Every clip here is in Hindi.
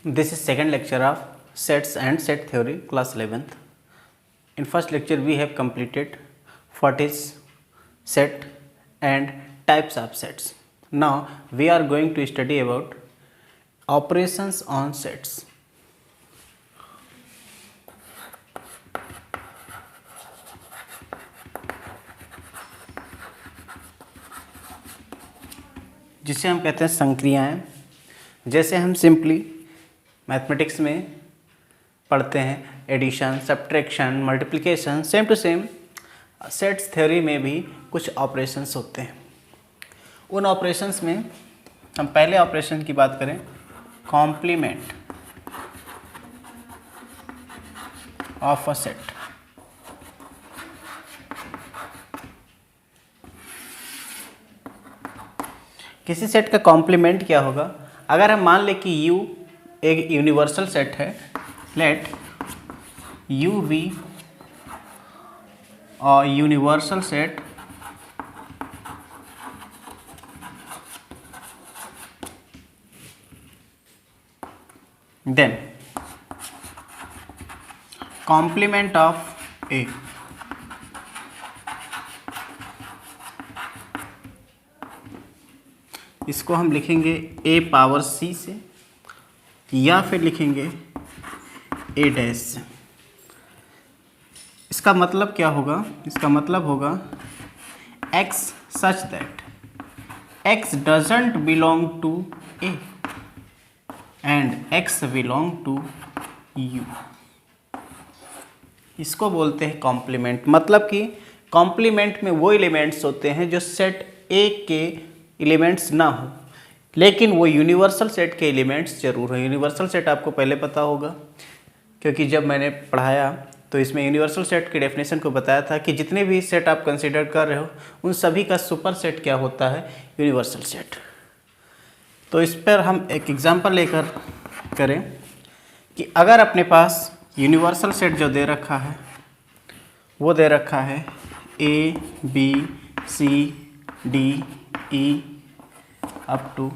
This is second lecture of sets and set theory, class 11th. In first lecture we have completed what is set and types of sets. Now we are going to study about operations on sets. जिसे हम कहते हैं संक्रियाएं। जैसे हम सिंपली मैथमेटिक्स में पढ़ते हैं addition, subtraction, multiplication, same to same sets theory में भी कुछ ऑपरेशंस होते हैं। उन ऑपरेशंस में हम पहले ऑपरेशन की बात करें, कॉम्प्लीमेंट ऑफ अ सेट। किसी सेट का कॉम्प्लीमेंट क्या होगा? अगर हम मान लें कि U एक यूनिवर्सल सेट है, लेट U बी और universal set then complement of A इसको हम लिखेंगे a पावर c से या फिर लिखेंगे a डैश से। इसका मतलब क्या होगा? इसका मतलब होगा x such that x doesn't belong to a and x belong to u। इसको बोलते हैं कॉम्प्लीमेंट। मतलब कि कॉम्प्लीमेंट में वो एलिमेंट्स होते हैं जो सेट A के एलिमेंट्स ना हो, लेकिन वो यूनिवर्सल सेट के एलिमेंट्स जरूर हैं। यूनिवर्सल सेट आपको पहले पता होगा, क्योंकि जब मैंने पढ़ाया तो इसमें यूनिवर्सल सेट की डेफिनेशन को बताया था कि जितने भी सेट आप कंसीडर कर रहे हो उन सभी का सुपर सेट क्या होता है? Universal set. तो इस पर हम एक एग्जांपल लेकर करें कि अगर अपने पास यूनिवर्सल सेट जो दे रखा है वो दे रखा है A B C D E up to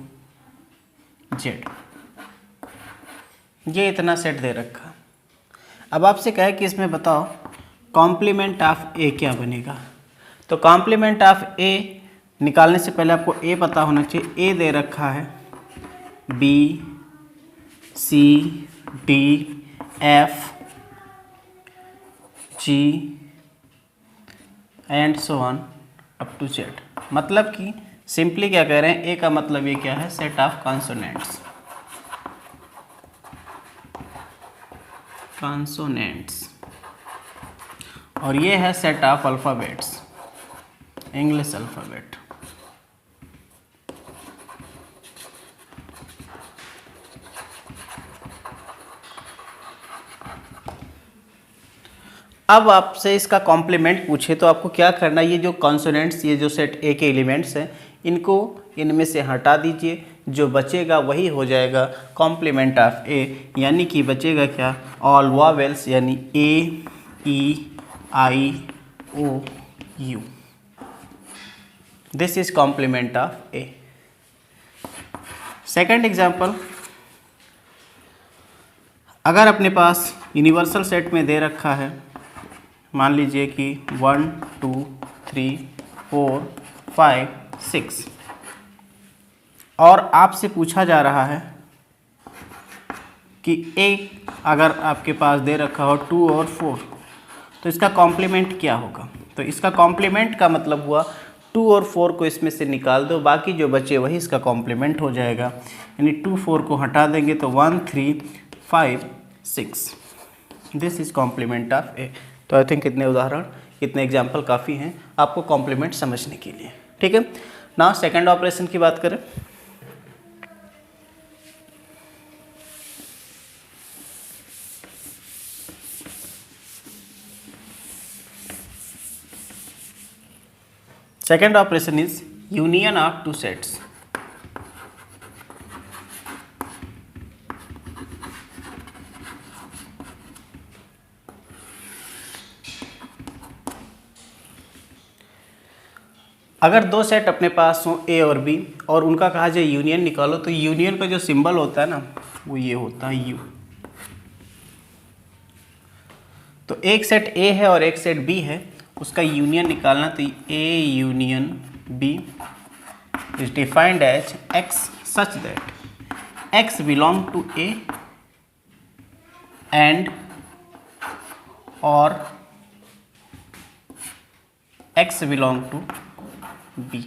Z, ये इतना सेट दे रखा। अब आपसे कहे कि इसमें बताओ कॉम्प्लीमेंट ऑफ A क्या बनेगा। तो कॉम्प्लीमेंट ऑफ A निकालने से पहले आपको A पता होना चाहिए। A दे रखा है B C D F G and so on up to Z। मतलब कि सिंपली क्या कह रहे हैं, A का मतलब ये क्या है? Set of consonants. कॉन्सोनेंट्स और ये है set of alphabets, English alphabet. अब आपसे इसका कॉम्प्लीमेंट पूछे तो आपको क्या करना है? ये जो कॉन्सोनेंट्स, ये जो सेट A के एलिमेंट्स हैं, इनको इनमें से हटा दीजिए। जो बचेगा वही हो जाएगा कॉम्प्लीमेंट ऑफ A, यानी कि बचेगा क्या? ऑल वॉवेल्स, यानी A E I O U। This is complement of A। Second example, अगर अपने पास यूनिवर्सल सेट में दे रखा है, मान लीजिए कि 1 2 3 4 5 6 और आपसे पूछा जा रहा है कि एक अगर आपके पास दे रखा हो 2 और 4, तो इसका कॉम्प्लीमेंट क्या होगा? तो इसका कॉम्प्लीमेंट का मतलब हुआ 2 और 4 को इसमें से निकाल दो, बाकी जो बचे वही इसका कॉम्प्लीमेंट हो जाएगा। यानी 2 4 को हटा देंगे तो 1 3 5 6। This is complement of A। तो आई थिंक कितने उदाहरण, कितने एग्जाम्पल काफ़ी हैं आपको कॉम्प्लीमेंट समझने के लिए। ठीक है ना। सेकंड ऑपरेशन की बात करें, second operation is union of two sets. अगर दो सेट अपने पास हों A और B और उनका कहा जाए यूनियन निकालो, तो यूनियन का जो सिंबल होता है ना, वो ये होता है U। तो एक सेट A है और एक सेट B है, उसका यूनियन निकालना, तो A union B is defined as X such that X belong to A and और X बिलोंग टू B।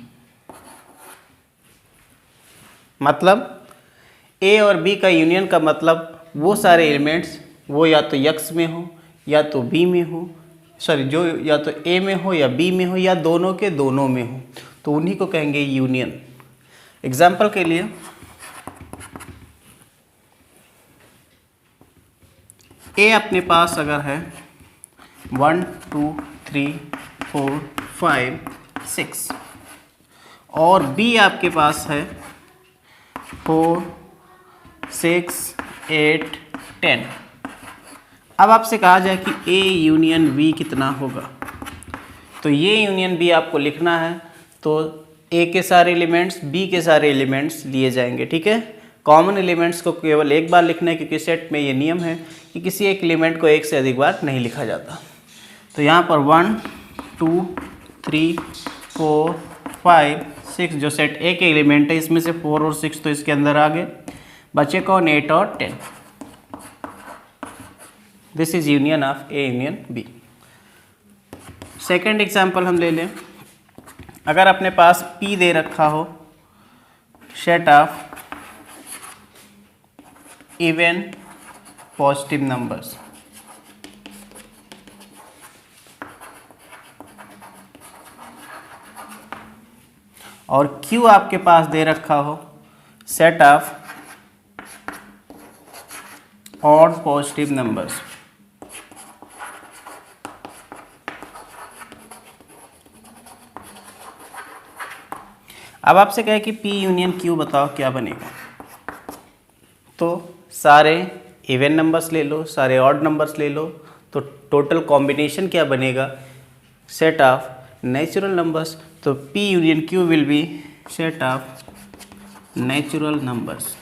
मतलब A और B का यूनियन का मतलब वो सारे एलिमेंट्स वो या तो X में हो या तो B में हो, सॉरी जो या तो A में हो या B में हो या दोनों के दोनों में हो, तो उन्हीं को कहेंगे यूनियन। एग्जाम्पल के लिए A अपने पास अगर है 1 2 3 4 5 6 और B आपके पास है 4 6 8 10। अब आपसे कहा जाए कि A यूनियन B कितना होगा, तो ये यूनियन B आपको लिखना है, तो A के सारे एलिमेंट्स B के सारे एलिमेंट्स लिए जाएंगे। ठीक है, कॉमन एलिमेंट्स को केवल एक बार लिखना है, क्योंकि सेट में ये नियम है कि किसी एक एलिमेंट को एक से अधिक बार नहीं लिखा जाता। तो यहाँ पर 1 2 3 4 5 6 जो सेट A के एलिमेंट है, इसमें से 4 और 6 तो इसके अंदर आ गए, बचे कौन 8 और 10। This is union of A union B। Second example हम ले लें, अगर अपने पास P दे रखा हो, set of even positive numbers, और Q आपके पास दे रखा हो set of odd positive numbers, अब आपसे कहे कि P यूनियन Q बताओ क्या बनेगा, तो सारे इवन नंबर्स ले लो, सारे ऑड नंबर्स ले लो, तो टोटल कॉम्बिनेशन क्या बनेगा, सेट ऑफ नेचुरल नंबर्स। तो P union Q will be set of natural numbers.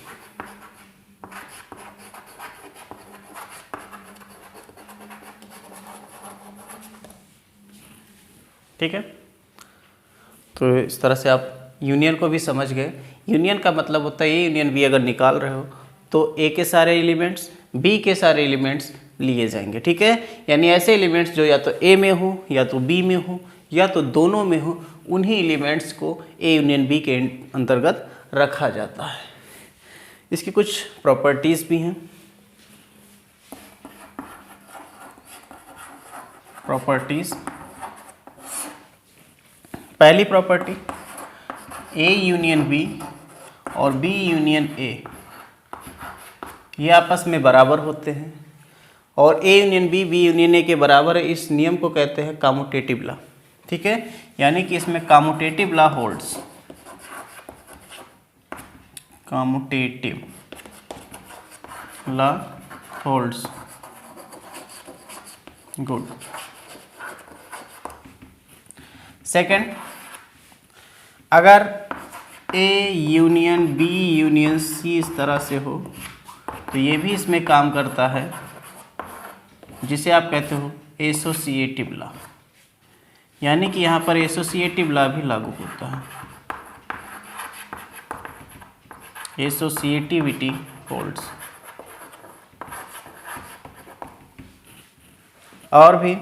ठीक है, तो इस तरह से आप यूनियन को भी समझ गए। यूनियन का मतलब होता है ये यूनियन B अगर निकाल रहे हो तो A के सारे एलिमेंट्स B के सारे एलिमेंट्स लिए जाएंगे। ठीक है, यानी ऐसे एलिमेंट्स जो या तो A में हो या तो B में हो या तो दोनों में हो, उन्हीं एलिमेंट्स को A यूनियन B के अंतर्गत रखा जाता है। इसकी कुछ प्रॉपर्टीज़ भी हैं। प्रॉपर्टीज़, पहली प्रॉपर्टी, A यूनियन B और B यूनियन A ये आपस में बराबर होते हैं, और A union B B union A के बराबर है, इस नियम को कहते हैं कम्यूटेटिव लॉ। ठीक है, यानी कि इसमें commutative law holds, commutative law holds good. Second, अगर A union B union C इस तरह से हो तो ये भी इसमें काम करता है, जिसे आप कहते हो एसोसिएटिव लॉ, यानी कि यहाँ पर एसोसिएटिव लॉ भी लागू होता है, एसोसिएटिविटी होल्ड्स। और भी,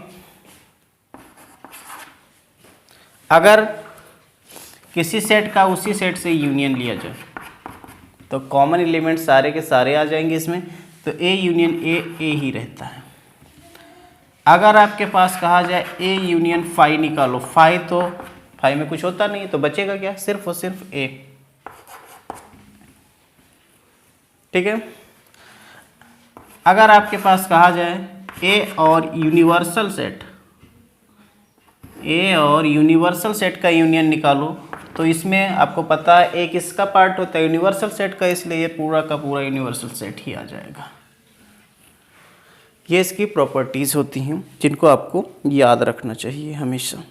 अगर किसी सेट का उसी सेट से यूनियन लिया जाए तो कॉमन एलिमेंट सारे के सारे आ जाएंगे इसमें, तो A यूनियन A ही रहता है। अगर आपके पास कहा जाए A यूनियन फाई निकालो, फाई तो फाई में कुछ होता नहीं, तो बचेगा क्या, सिर्फ और सिर्फ A। ठीक है, अगर आपके पास कहा जाए A और यूनिवर्सल सेट, A और यूनिवर्सल सेट का यूनियन निकालो, तो इसमें आपको पता है A किसका पार्ट होता है, यूनिवर्सल सेट का, इसलिए ये पूरा का पूरा यूनिवर्सल सेट ही आ जाएगा। ये इसकी प्रॉपर्टीज़ होती हैं जिनको आपको याद रखना चाहिए हमेशा।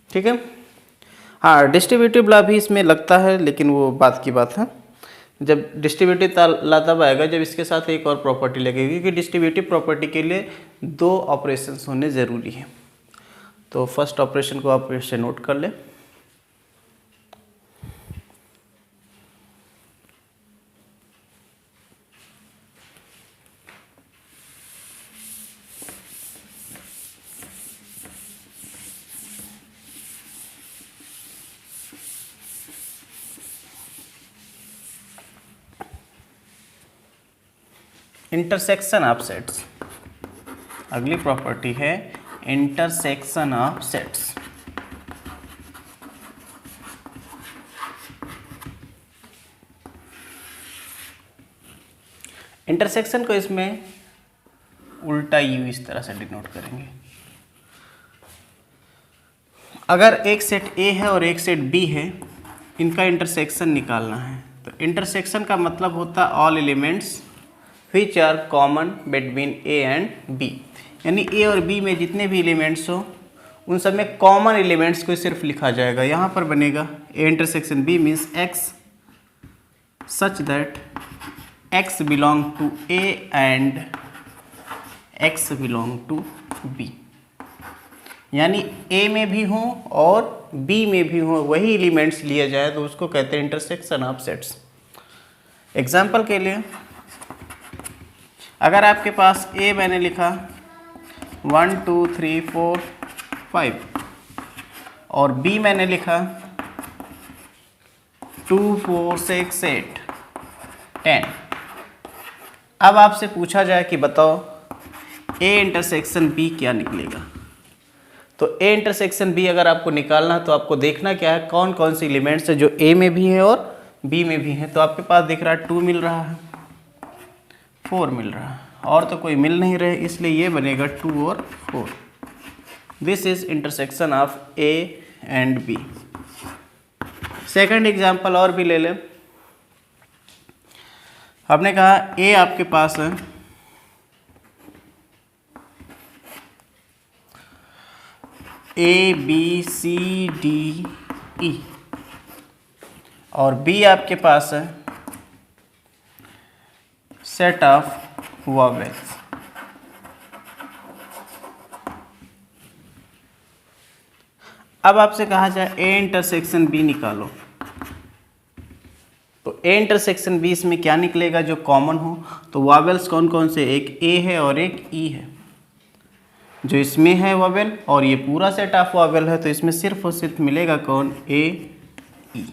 ठीक है, हाँ डिस्ट्रीब्यूटिव लॉ भी इसमें लगता है, लेकिन वो बात की बात है, जब डिस्ट्रीब्यूटिव ताला तब आएगा जब इसके साथ एक और प्रॉपर्टी लगेगी, क्योंकि डिस्ट्रीब्यूटिव प्रॉपर्टी के लिए 2 ऑपरेशंस होने ज़रूरी है। तो फर्स्ट ऑपरेशन को आप ऐसे नोट कर लें। इंटरसेक्शन ऑफ सेट्स, अगली प्रॉपर्टी है इंटरसेक्शन ऑफ सेट्स। इंटरसेक्शन को इसमें उल्टा यू इस तरह से डिनोट करेंगे। अगर एक सेट ए है और एक सेट बी है, इनका इंटरसेक्शन निकालना है, तो इंटरसेक्शन का मतलब होता है all elements which are common between A and B, यानी ए और बी में जितने भी एलिमेंट्स हो उन सब में कॉमन एलिमेंट्स को सिर्फ लिखा जाएगा। यहाँ पर बनेगा A intersection B means x such that x belong to A and x belong to B, यानी ए में भी हो और बी में भी हो वही एलिमेंट्स लिया जाए तो उसको कहते हैं इंटरसेक्शन ऑफ सेट्स। एग्जाम्पल के लिए अगर आपके पास ए मैंने लिखा 1 2 3 4 5 और बी मैंने लिखा 2 4 6 8 10, अब आपसे पूछा जाए कि बताओ ए इंटरसेक्शन बी क्या निकलेगा, तो ए इंटरसेक्शन बी अगर आपको निकालना है तो आपको देखना क्या है, कौन कौन से एलिमेंट्स है जो ए में भी है और बी में भी है। तो आपके पास दिख रहा है 2 मिल रहा है, 4 मिल रहा है, और तो कोई मिल नहीं रहे, इसलिए ये बनेगा 2 और 4। This is intersection of A and B. Second example और भी ले लें। हमने कहा ए आपके पास है A B C D E और बी आपके पास है सेट ऑफ वॉवेल्स। अब आपसे कहा जाए ए इंटरसेक्शन बी निकालो, तो ए इंटरसेक्शन बी इसमें क्या निकलेगा जो कॉमन हो, तो वॉवेल्स कौन कौन से, एक ए है और एक ई है, जो इसमें है वॉवेल और ये पूरा सेट ऑफ वॉवेल है, तो इसमें सिर्फ और सिर्फ मिलेगा कौन, ए ई।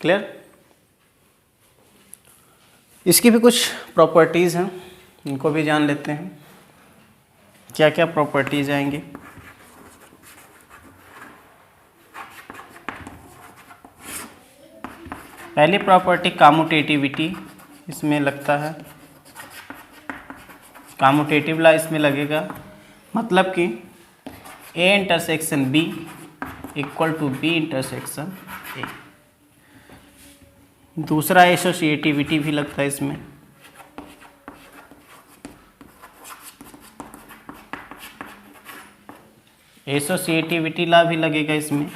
क्लियर? इसकी भी कुछ प्रॉपर्टीज़ हैं, इनको भी जान लेते हैं। क्या क्या प्रॉपर्टीज़ आएंगे। पहली प्रॉपर्टी कम्यूटेटिविटी इसमें लगता है, कम्यूटेटिव ला इसमें लगेगा, मतलब कि A intersection B equal to B intersection A. दूसरा एसोसिएटिविटी भी लगता है इसमें, एसोसिएटिविटी ला भी लगेगा इसमें,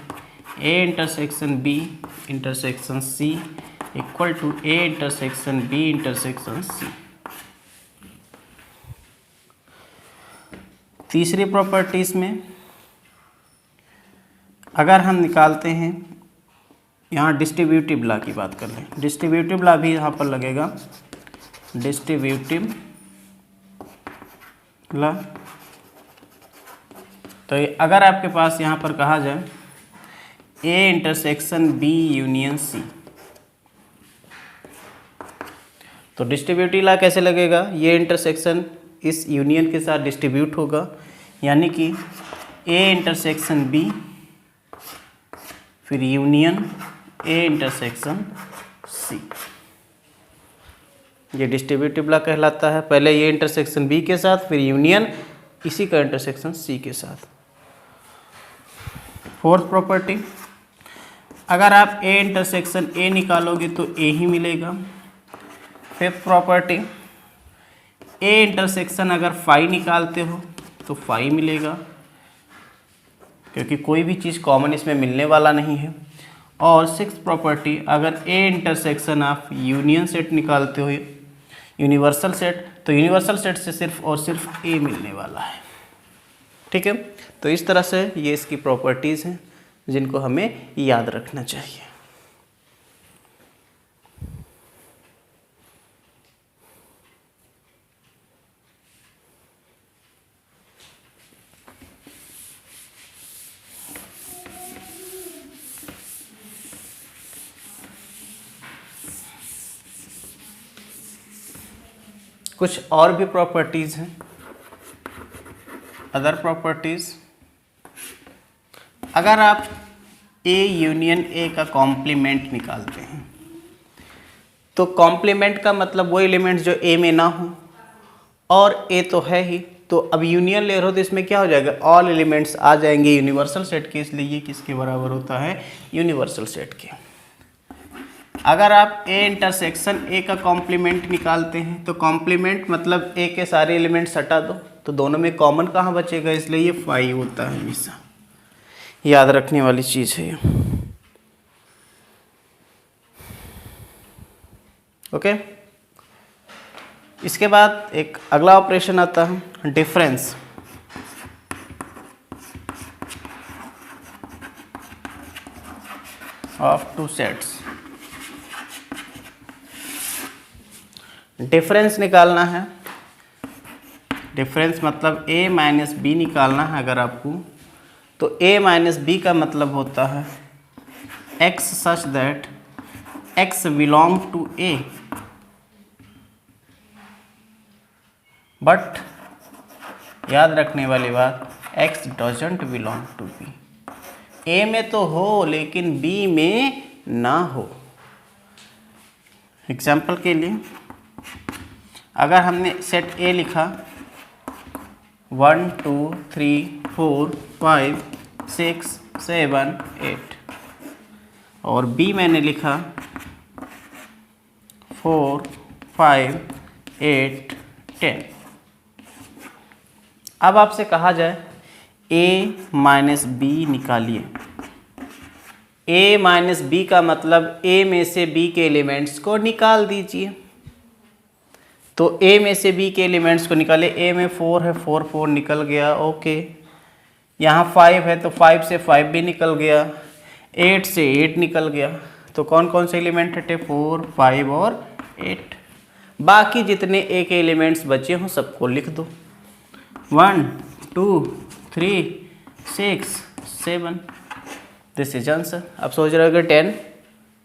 A intersection B intersection C equal to A intersection B intersection C. तीसरी प्रॉपर्टीज में अगर हम निकालते हैं, यहाँ डिस्ट्रीब्यूटिव ला की बात कर लें, डिस्ट्रीब्यूटिव ला भी यहाँ पर लगेगा, डिस्ट्रीब्यूटिव ला। तो अगर आपके पास यहाँ पर कहा जाए A intersection B union C, तो डिस्ट्रीब्यूटिव ला कैसे लगेगा, ये इंटरसेक्शन इस यूनियन के साथ डिस्ट्रीब्यूट होगा, यानी कि ए इंटरसेक्शन बी फिर यूनियन ए इंटरसेक्शन सी, ये डिस्ट्रीब्यूटिव ला कहलाता है। पहले ये इंटरसेक्शन बी के साथ फिर यूनियन इसी का इंटरसेक्शन सी के साथ। फोर्थ प्रॉपर्टी, अगर आप ए इंटरसेक्शन ए निकालोगे तो ए ही मिलेगा। फिफ्थ प्रॉपर्टी, ए इंटरसेक्शन अगर फाई निकालते हो तो फाई मिलेगा, क्योंकि कोई भी चीज़ कॉमन इसमें मिलने वाला नहीं है। और सिक्स प्रॉपर्टी, अगर A intersection of union set निकालते हो यूनिवर्सल सेट, तो यूनिवर्सल सेट से सिर्फ और सिर्फ ए मिलने वाला है। ठीक है, तो इस तरह से ये इसकी प्रॉपर्टीज़ हैं जिनको हमें याद रखना चाहिए। कुछ और भी प्रॉपर्टीज़ हैं, अदर प्रॉपर्टीज़। अगर आप ए यूनियन ए का कॉम्प्लीमेंट निकालते हैं, तो कॉम्प्लीमेंट का मतलब वो एलिमेंट्स जो ए में ना हो, और ए तो है ही, तो अब यूनियन ले रहे हो तो इसमें क्या हो जाएगा, ऑल एलिमेंट्स आ जाएंगे यूनिवर्सल सेट के, इसलिए ये किसके बराबर होता है, यूनिवर्सल सेट के। अगर आप ए इंटरसेक्शन ए का कॉम्प्लीमेंट निकालते हैं, तो कॉम्प्लीमेंट मतलब ए के सारे एलिमेंट्स हटा दो, तो दोनों में कॉमन कहाँ बचेगा, इसलिए ये 5 होता है हमेशा। याद रखने वाली चीज़ है ये। ओके, इसके बाद एक अगला ऑपरेशन आता है difference. Of two sets, difference निकालना है। डिफरेंस मतलब a माइनस बी निकालना है अगर आपको, तो a माइनस बी का मतलब होता है x such that x belong to a but याद रखने वाली बात, x doesn't belong to b। a में तो हो लेकिन b में ना हो। एग्जाम्पल के लिए अगर हमने सेट A लिखा 1 2 3 4 5 6 7 8 और B मैंने लिखा 4 5 8 10। अब आपसे कहा जाए A माइनस बी निकालिए। A माइनस बी का मतलब A में से B के एलिमेंट्स को निकाल दीजिए। तो A में से B के एलिमेंट्स को निकाले, A में 4 है, 4 4 निकल गया, ओके। यहाँ 5 है तो 5 से 5 भी निकल गया, 8 से 8 निकल गया। तो कौन कौन से एलिमेंट हटे, 4 5 और 8। बाकी जितने A के एलिमेंट्स बचे हों सबको लिख दो, 1 2 3 6 7, दिस इज आंसर। अब सोच रहे हो 10,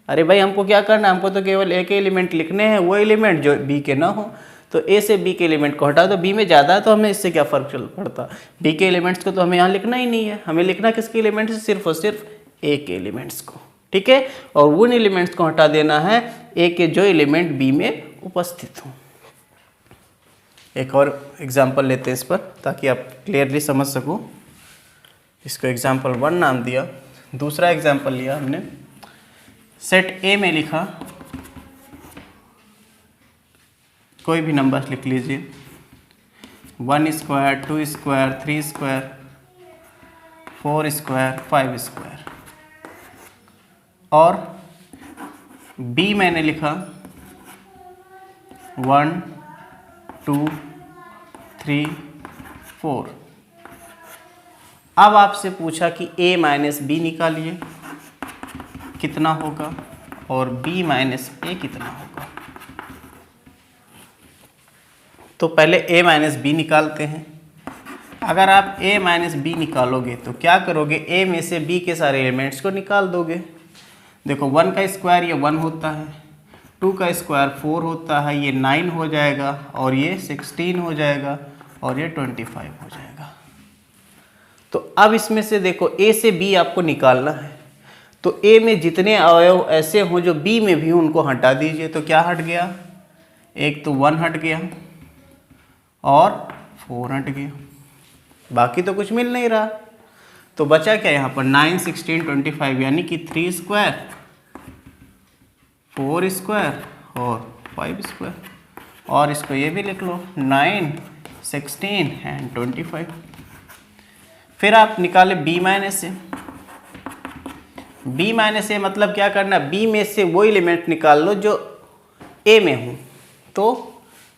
अरे भाई हमको क्या करना है, हमको तो केवल ए के एलिमेंट लिखने हैं, वो एलिमेंट जो बी के ना हो। तो ए से बी के एलिमेंट को हटा दो, बी में ज़्यादा है तो हमें इससे क्या फ़र्क चल पड़ता, बी के एलिमेंट्स को तो हमें यहाँ लिखना ही नहीं है, हमें लिखना किसके एलिमेंट्स है, सिर्फ और सिर्फ ए के एलिमेंट्स को। ठीक है, और उन एलिमेंट्स को हटा देना है ए के जो एलिमेंट बी में उपस्थित हों। एक और एग्जाम्पल लेते हैं इस पर ताकि आप क्लियरली समझ सको। इसको एग्जाम्पल 1 नाम दिया। दूसरा एग्जाम्पल लिया हमने, सेट ए में लिखा, कोई भी नंबर लिख लीजिए, 1 square 2 square 3 square 4 square 5 square, और बी मैंने लिखा 1 2 3 4। अब आपसे पूछा कि a माइनस बी निकालिए कितना होगा और b माइनस ए कितना होगा। तो पहले a माइनस बी निकालते हैं। अगर आप a माइनस बी निकालोगे तो क्या करोगे, a में से b के सारे एलिमेंट्स को निकाल दोगे। देखो 1 का स्क्वायर ये 1 होता है, 2 का स्क्वायर 4 होता है, ये 9 हो जाएगा, और ये 16 हो जाएगा, और ये 25 हो जाएगा। तो अब इसमें से देखो a से b आपको निकालना है, तो a में जितने अवयव ऐसे हों जो b में भी हों उनको हटा दीजिए। तो क्या हट गया, एक तो 1 हट गया और 4 हट गया, बाकी तो कुछ मिल नहीं रहा। तो बचा क्या यहाँ पर, 9 16 25, यानी कि 3 स्क्वायर 4 स्क्वायर और 5 स्क्वायर। और इसको ये भी लिख लो, 9 16 एंड 25। फिर आप निकाले b माइनस से, बी माइनस ए मतलब क्या करना, बी में से वो एलिमेंट निकाल लो जो ए में हो। तो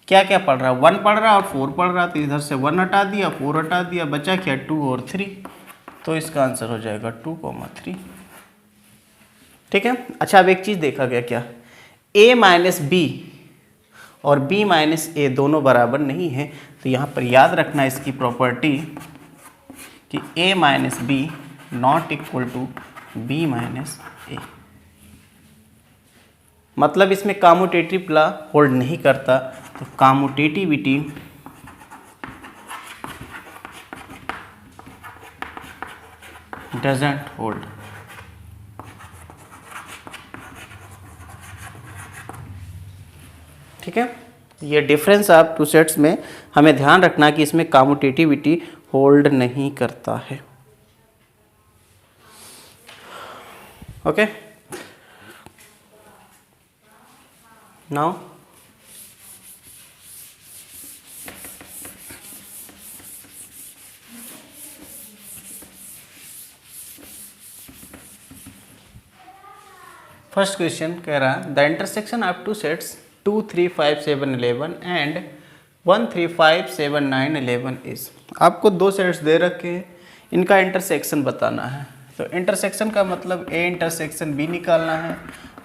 क्या क्या पढ़ रहा है, 1 पढ़ रहा है और 4 पढ़ रहा है, तो इधर से 1 हटा दिया, 4 हटा दिया, बचा क्या 2 और 3। तो इसका आंसर हो जाएगा 2,3। ठीक है। अच्छा, अब एक चीज़ देखा गया क्या, a माइनस बी और b माइनस ए दोनों बराबर नहीं है। तो यहाँ पर याद रखना इसकी प्रॉपर्टी कि a minus b not equal to b minus a. मतलब इसमें कम्यूटेटिव लॉ होल्ड नहीं करता। तो कम्यूटेटिविटी डजंट होल्ड। ठीक है, ये डिफरेंस आप टू सेट्स में हमें ध्यान रखना कि इसमें कम्यूटेटिविटी होल्ड नहीं करता है। ओके, नाउ फर्स्ट क्वेश्चन कह रहा है the intersection of two sets 2, 3, 5, 7, 11 and 1, 3, 5, 7, 9, 11 is. आपको दो सेट्स दे रखे हैं, इनका इंटरसेक्शन बताना है। तो इंटरसेक्शन का मतलब ए इंटरसेक्शन बी निकालना है,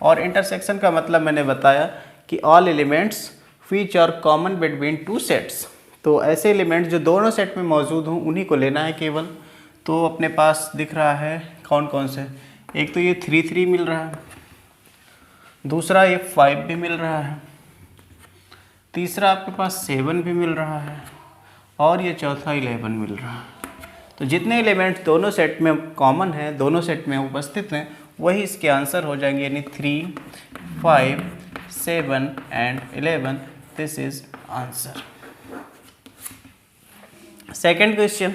और इंटरसेक्शन का मतलब मैंने बताया कि all elements which are common between two sets. तो ऐसे एलिमेंट्स जो दोनों सेट में मौजूद हों उन्हीं को लेना है केवल। तो अपने पास दिख रहा है कौन कौन से, एक तो ये 3, 3 मिल रहा है, दूसरा ये 5 भी मिल रहा है, तीसरा आपके पास 7 भी मिल रहा है, और ये चौथा 11 मिल रहा है। तो जितने एलिमेंट्स दोनों सेट में कॉमन हैं, दोनों सेट में उपस्थित हैं, वही इसके आंसर हो जाएंगे, यानी 3, 5, 7 and 11। This is answer. Second question,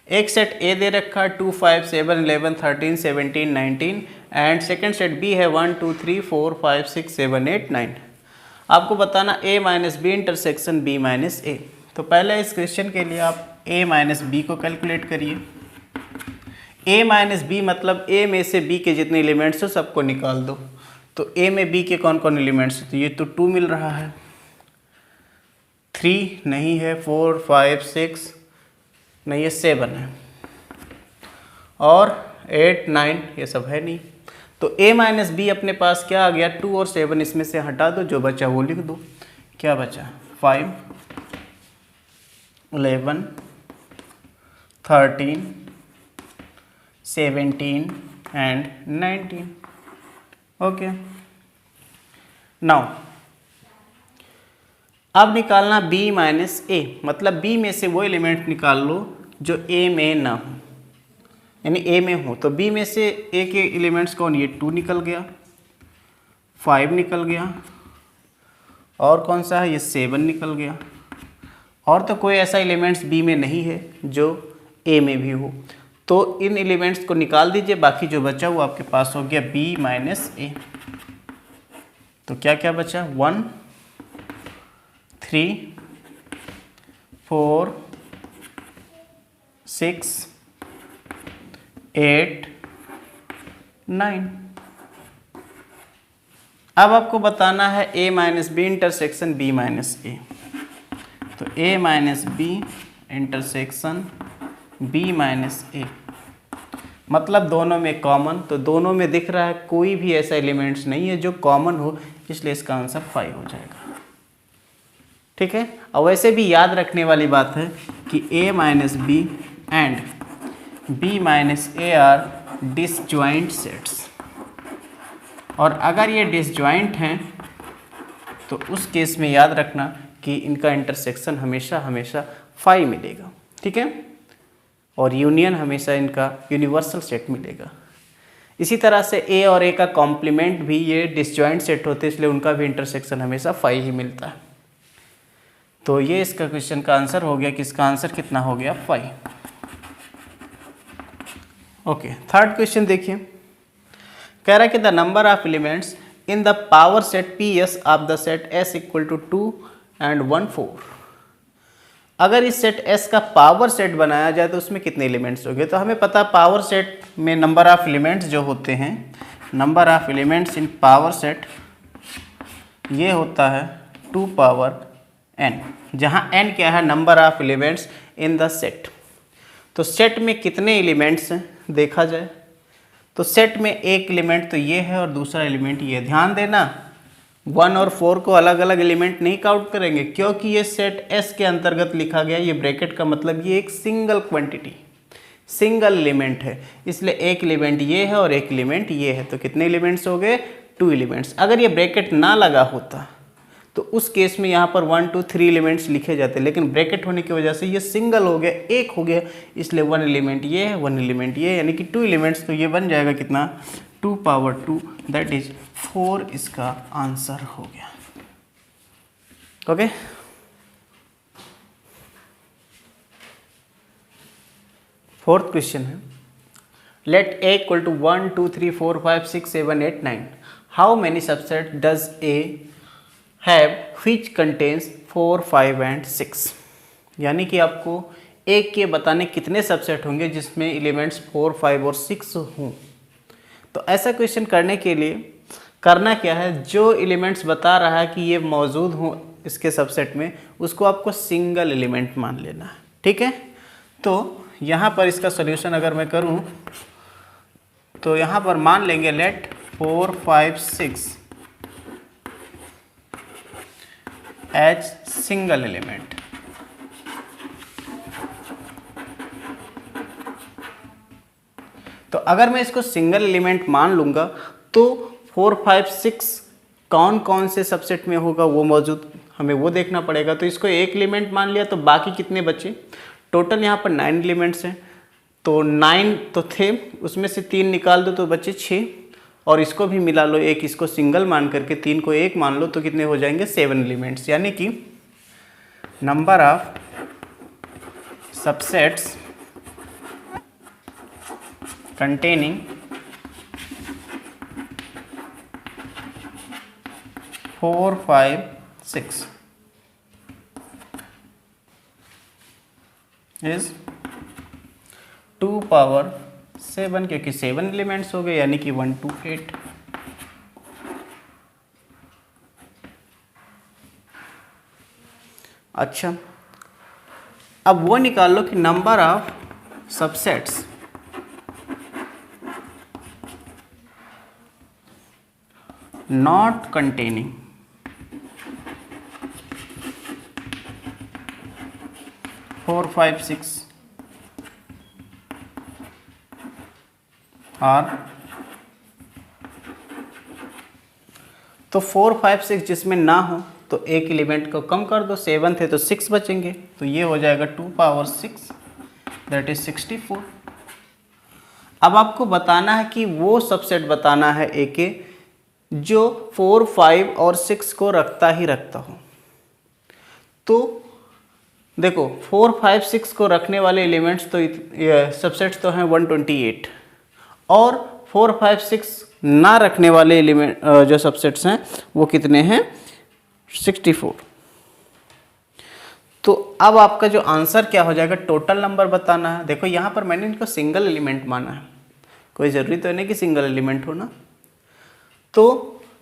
एक सेट ए दे रखा है 2, 5, 7, 11, 13, 17, 19 एंड सेकेंड सेट बी है 1, 2, 3, 4, 5, 6, 7, 8, 9। आपको बताना a minus b intersection b minus a. तो पहले इस क्वेश्चन के लिए आप a माइनस बी को कैलकुलेट करिए। a माइनस बी मतलब a में से b के जितने एलिमेंट्स हो सबको निकाल दो। तो a में b के कौन कौन एलिमेंट्स हैं, तो ये तो 2 मिल रहा है, 3 नहीं है, 4, 5, 6 नहीं है, 7 है, और 8, 9 ये सब है नहीं। तो a माइनस बी अपने पास क्या आ गया, 2 और 7 इसमें से हटा दो, जो बचा वो लिख दो। क्या बचा, 5, 11, 13, 17 एंड 19। ओके, नाउ अब निकालना b माइनस ए, मतलब b में से वो एलिमेंट निकाल लो जो a में ना हो, यानी a में हो। तो b में से a के एलिमेंट्स कौन, ये 2 निकल गया, 5 निकल गया, और कौन सा है, ये 7 निकल गया, और तो कोई ऐसा एलिमेंट्स b में नहीं है जो a में भी हो। तो इन एलिमेंट्स को निकाल दीजिए, बाकी जो बचा वो आपके पास हो गया b माइनस ए। तो क्या क्या बचा, 1, 3, 4, 6, 8, 9। अब आपको बताना है a minus b intersection b minus a. तो a minus b intersection b minus a मतलब दोनों में कॉमन। तो दोनों में दिख रहा है कोई भी ऐसा एलिमेंट्स नहीं है जो कॉमन हो, इसलिए इसका आंसर 5 हो जाएगा। ठीक है, और वैसे भी याद रखने वाली बात है कि a minus B and b minus A are disjoint sets, और अगर ये डिसजॉइंट हैं तो उस केस में याद रखना कि इनका इंटरसेक्शन हमेशा हमेशा 5 मिलेगा। ठीक है, और यूनियन हमेशा इनका यूनिवर्सल सेट मिलेगा। इसी तरह से a और a का कॉम्प्लीमेंट भी ये डिसजॉइंट सेट होते हैं, इसलिए उनका भी इंटरसेक्शन हमेशा 5 ही मिलता है। तो ये इसका क्वेश्चन का आंसर हो गया कि इसका आंसर कितना हो गया, 5। ओके, थर्ड क्वेश्चन देखिए, कह रहा है कि the number of elements in the power set P S of the set S equal to 2 and 1, 4। अगर इस सेट S का पावर सेट बनाया जाए तो उसमें कितने एलिमेंट्स होंगे। तो हमें पता पावर सेट में नंबर ऑफ एलिमेंट्स जो होते हैं, number of elements in power set ये होता है 2 पावर n, जहाँ n क्या है, number of elements in the set. तो सेट में कितने एलिमेंट्स हैं देखा जाए तो सेट में एक एलिमेंट तो ये है और दूसरा एलिमेंट ये। ध्यान देना 1 और 4 को अलग अलग एलिमेंट नहीं काउंट करेंगे क्योंकि ये सेट S के अंतर्गत लिखा गया। ये ब्रैकेट का मतलब ये एक सिंगल क्वांटिटी, सिंगल एलिमेंट है, इसलिए एक एलिमेंट ये है और एक एलिमेंट ये है। तो कितने एलिमेंट्स हो गए, 2 एलिमेंट्स। अगर ये ब्रैकेट ना लगा होता तो उस केस में यहाँ पर 1 2 3 एलिमेंट्स लिखे जाते, लेकिन ब्रैकेट होने की वजह से ये सिंगल हो गया, एक हो गया, इसलिए 1 एलिमेंट ये है, 1 एलिमेंट ये है, यानी कि 2 एलिमेंट्स। तो ये बन जाएगा कितना, 2 पावर 2, दैट इज 4 इसका आंसर हो गया। ओके फोर्थ क्वेश्चन है, let A equal to 1 2 3 4 5 6 7 8 9, how many subset does A have which contains 4 5 and 6। यानी कि आपको A के बताने कितने सबसेट होंगे जिसमें एलिमेंट्स 4 5 और 6 हों। तो ऐसा क्वेश्चन करने के लिए करना क्या है, जो एलिमेंट्स बता रहा है कि ये मौजूद हों इसके सबसेट में, उसको आपको सिंगल एलिमेंट मान लेना है। ठीक है, तो यहाँ पर इसका सॉल्यूशन अगर मैं करूँ तो यहाँ पर मान लेंगे लेट 4 5 6 एज सिंगल एलिमेंट। तो अगर मैं इसको सिंगल एलिमेंट मान लूँगा तो 4 5 6 कौन कौन से सबसेट में होगा वो मौजूद, हमें वो देखना पड़ेगा। तो इसको एक एलिमेंट मान लिया तो बाकी कितने बचे, टोटल यहाँ पर 9 एलिमेंट्स हैं। तो 9 तो थे, उसमें से 3 निकाल दो तो बचे 6, और इसको भी मिला लो, एक इसको सिंगल मान करके 3 को एक मान लो, तो कितने हो जाएंगे 7 एलिमेंट्स। यानी कि number of subsets containing 4 5 6 is 2 power 7, क्योंकि 7 एलिमेंट्स हो गए, यानी कि 1 2 8। अच्छा, अब वो निकाल लो कि number of subsets not containing 4 5 6 are. तो 4 5 6 जिसमें ना हो तो एक एलिमेंट को कम कर दो, 7 थे तो 6 बचेंगे, तो ये हो जाएगा 2 पावर 6, दैट इज 64। अब आपको बताना है कि वो सबसेट बताना है ए के जो 4 5 और 6 को रखता ही रखता हो। तो देखो 4 5 6 को रखने वाले एलिमेंट्स तो सबसेट्स तो हैं 128, और 4 5 6 ना रखने वाले एलिमेंट जो सबसेट्स हैं वो कितने हैं 64। तो अब आपका जो आंसर क्या हो जाएगा, टोटल नंबर बताना है। देखो यहाँ पर मैंने इनको सिंगल एलिमेंट माना है, कोई ज़रूरी तो नहीं कि सिंगल एलिमेंट हो ना। तो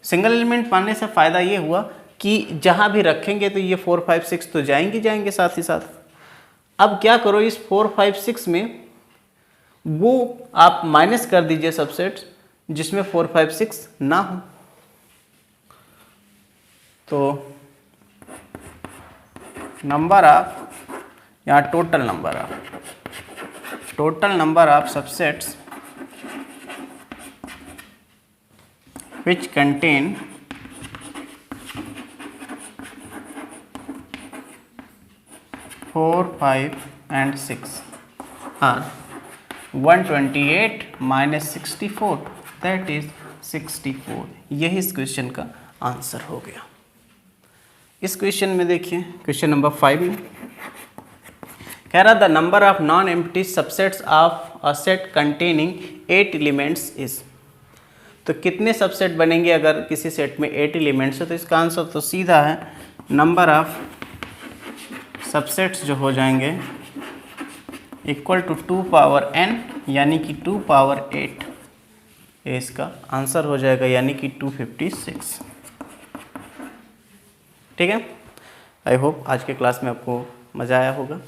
सिंगल एलिमेंट मानने से फ़ायदा ये हुआ कि जहाँ भी रखेंगे तो ये 4 5 6 तो जाएंगे साथ ही साथ। अब क्या करो, इस 4 5 6 में वो आप माइनस कर दीजिए सबसेट्स जिसमें 4 5 6 ना हो। तो नंबर ऑफ, यहाँ total number of subsets which contain 4 5 and 6 are 128 minus 64, that is 64। यही इस क्वेश्चन का आंसर हो गया। इस क्वेश्चन में देखिए, क्वेश्चन नंबर 5 में कह रहा the number of non empty subsets of a set containing 8 elements is. तो कितने सबसेट बनेंगे अगर किसी सेट में 8 एलिमेंट्स है। तो इसका आंसर तो सीधा है, नंबर ऑफ सबसेट्स जो हो जाएंगे इक्वल टू 2 पावर n यानी कि 2 पावर 8, ये इसका आंसर हो जाएगा, यानी कि 256। ठीक है, आई होप आज के क्लास में आपको मज़ा आया होगा।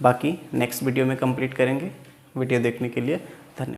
बाकी नेक्स्ट वीडियो में कंप्लीट करेंगे। वीडियो देखने के लिए